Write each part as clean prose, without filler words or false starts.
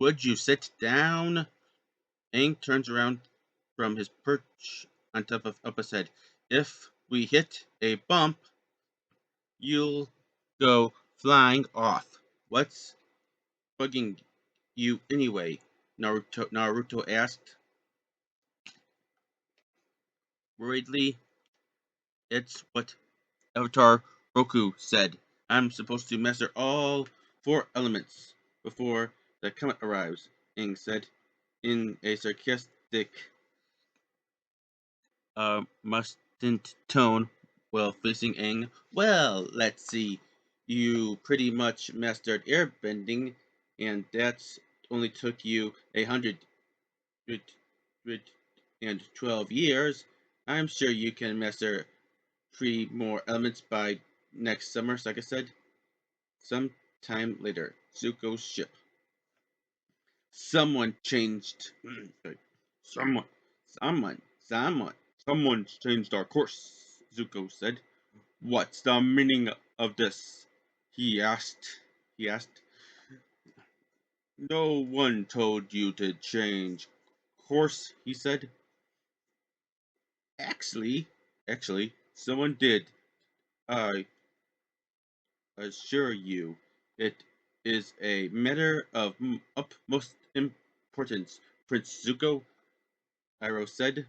Would you sit down? Aang turns around from his perch on top of Appa's head. If we hit a bump, you'll go flying off. What's bugging you anyway? Naruto asked worriedly. It's what Avatar Roku said. I'm supposed to master all four elements before the comet arrives, Aang said in a sarcastic, mustn't tone while facing Aang. Well, let's see. You pretty much mastered airbending, and that's only took you 112 years. I'm sure you can master 3 more elements by next summer, Sokka said. Some time later, Zuko's ship. Someone changed. Someone, someone's changed our course, Zuko said. What's the meaning of this? He asked. He asked. No one told you to change course, he said. Actually, someone did. I assure you, it is a matter of utmost importance, Prince Zuko, Iroh said,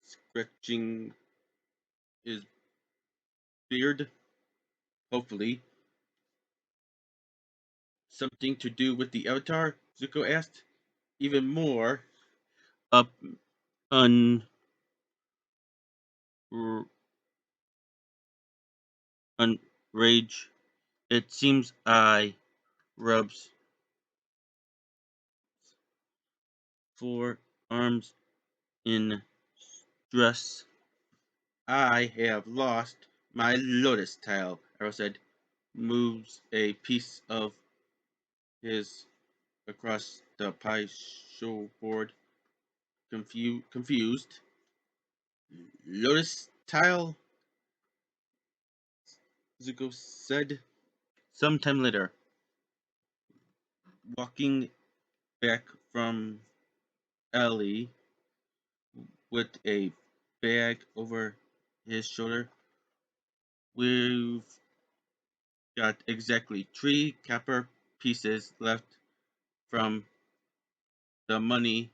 scratching his beard. Hopefully. Something to do with the Avatar? Zuko asked. Even more up un, rage. It seems I rubs 4 arms in stress. I have lost my lotus tile, Arrow said, moves a piece of his across the pie show board, confused. Lotus tile, Zuko said. Sometime later, walking back from Ellie with a bag over his shoulder, we've got exactly 3 copper pieces left from the money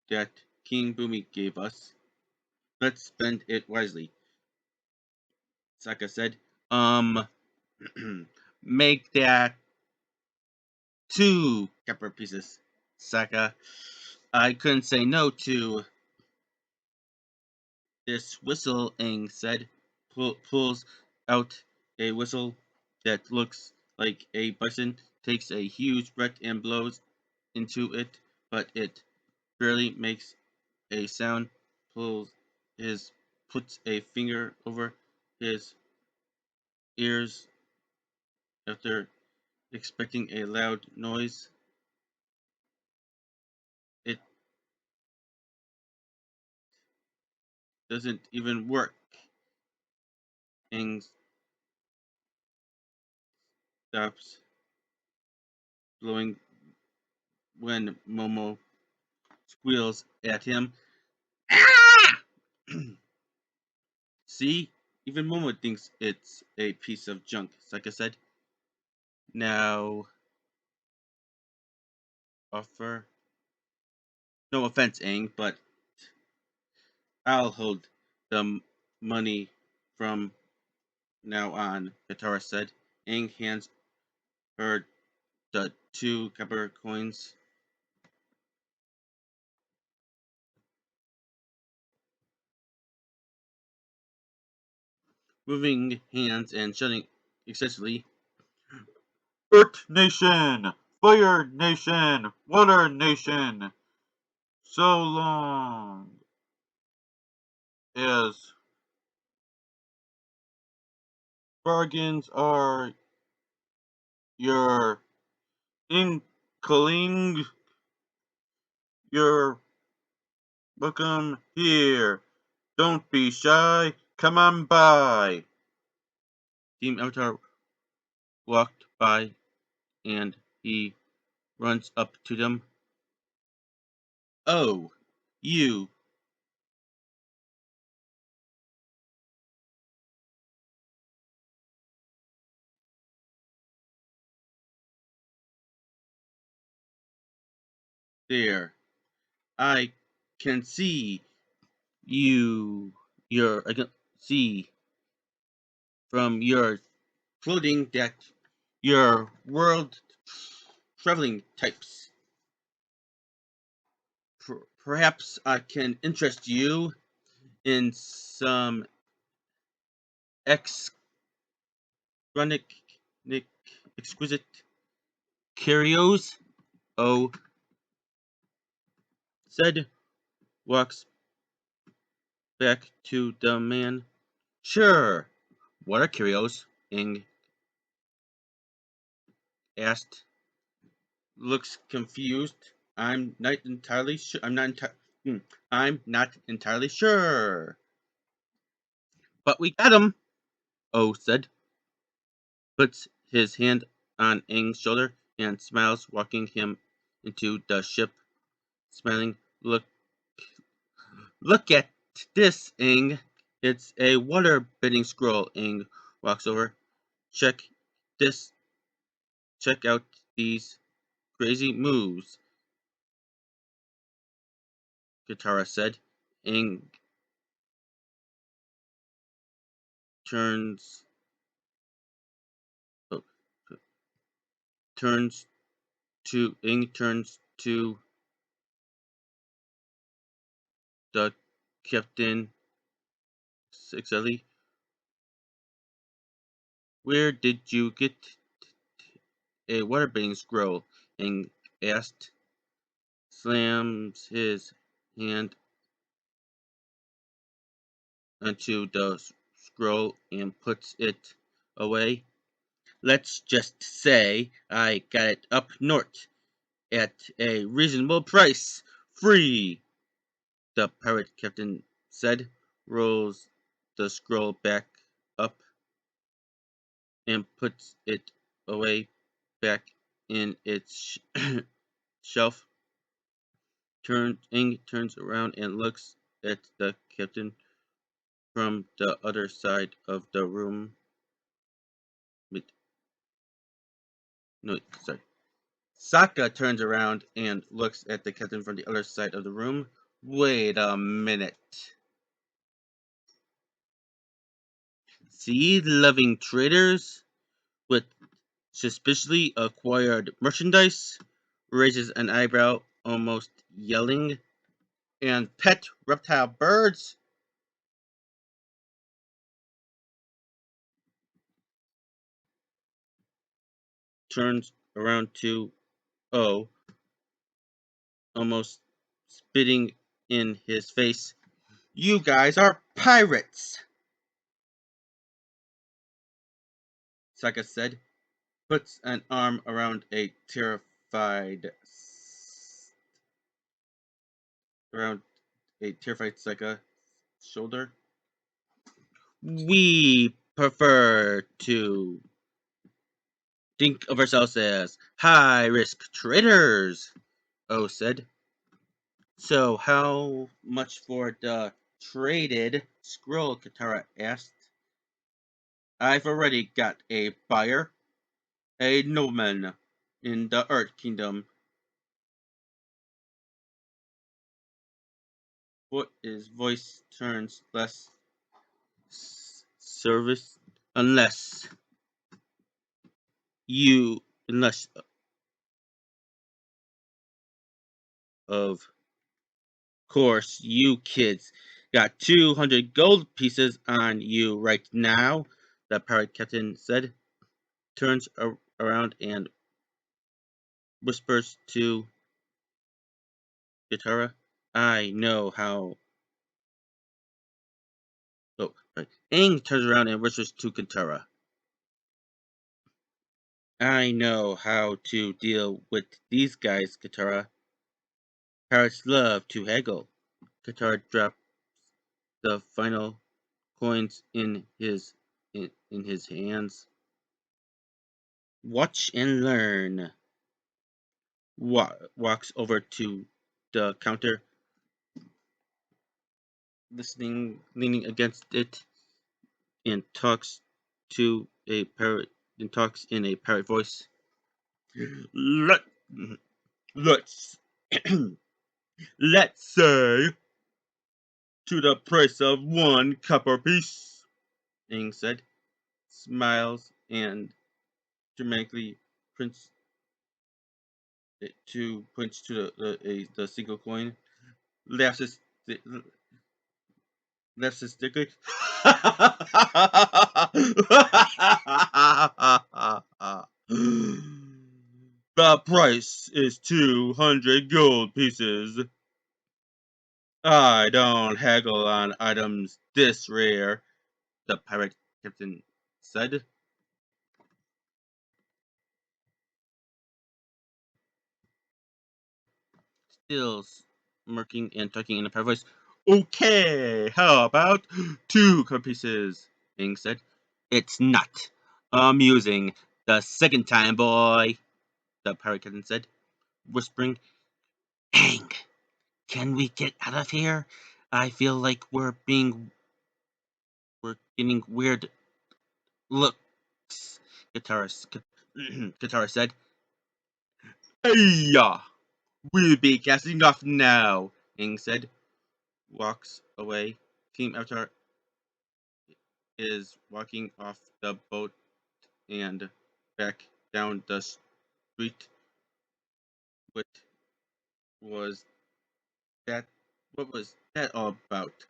that King Boomy gave us. Let's spend it wisely, Sokka said. Make that 2 copper pieces, Sokka. I couldn't say no to this whistle, Aang said. Pulls out a whistle that looks like a bison, takes a huge breath and blows into it, but it barely makes a sound. Puts a finger over his ears after expecting a loud noise. It doesn't even work. Aang stops blowing when Momo squeals at him. Ah! See, even Momo thinks it's a piece of junk, Sokka said. Now, offer. No offense, Aang, but I'll hold the money from now on, Katara said. Aang hands her the 2 copper coins. Moving hands and shouting excessively. Earth Nation! Fire Nation! Water Nation! So long as bargains are your inkling, you're welcome here. Don't be shy. Come on by. Team Avatar walked by and he runs up to them. Oh, you. There. I can see you. I can see from your clothing that you're world traveling types. Perhaps I can interest you in some chronic, exquisite curios. O said, walks back to the man. Sure. What are curios? Ing asked. Looks confused. I'm not entirely sure. I'm not entirely sure. But we got him. O said, puts his hand on Ing's shoulder and smiles, walking him into the ship, smiling. Look at this, Ing. It's a waterbending scroll. Ing walks over. Check this. Check out these crazy moves, Katara said. Ing turns oh, turns turns to the captain excitedly. Where did you get a waterbending scroll? Ing asked. Slams his hand onto the scroll and puts it away. Let's just say I got it up north at a reasonable price. Free, the pirate captain said, rolls the scroll back up and puts it away back in its shelf. Ing turns around and looks at the captain from the other side of the room. Wait, no, sorry. Sokka turns around and looks at the captain from the other side of the room. Wait a minute. Seed-loving traders with suspiciously acquired merchandise, raises an eyebrow, almost yelling, and pet reptile birds. Turns around to O, almost spitting in his face. You guys are pirates, Sokka said, puts an arm around a around terrified Sokka's shoulder. We prefer to think of ourselves as high risk traders, O said. So how much for the traded scroll? Katara asked. I've already got a buyer, a nobleman in the Earth Kingdom. His voice turns less service unless unless of course you kids got 200 gold pieces on you right now, the pirate captain said, turns around and whispers to Katara. I know how. Oh, right. Aang turns around and whispers to Katara. I know how to deal with these guys, Katara. Pirates love to haggle. Katara drops the final coins in his hands. Watch and learn. walks over to the counter, leaning against it, and talks to a parrot and talks in a parrot voice. Let let's let's say to the price of one copper piece. Ing said, smiles and dramatically prints points to the single coin. Laughs his, laughs hysterically. The price is 200 gold pieces. I don't haggle on items this rare, the pirate captain said. Still smirking and talking in a pirate voice. Okay, how about two copper pieces? Ing said. It's not amusing the second time, boy, the pirate captain said, whispering. Ang, can we get out of here? I feel like we're getting weird looks. Guitarist said. Hey, we'll be casting off now, Ing said. Walks away. Team Avatar is walking off the boat and back down the street. What was that? What was that all about?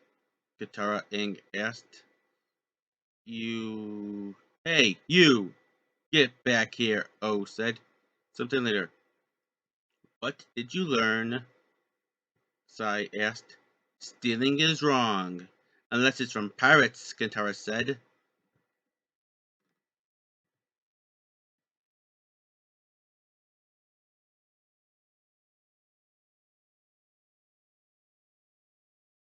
Katara Ing asked. You. Hey, you! Get back here, O said. Something later. What did you learn? Sai asked. Stealing is wrong. Unless it's from pirates, Kentara said.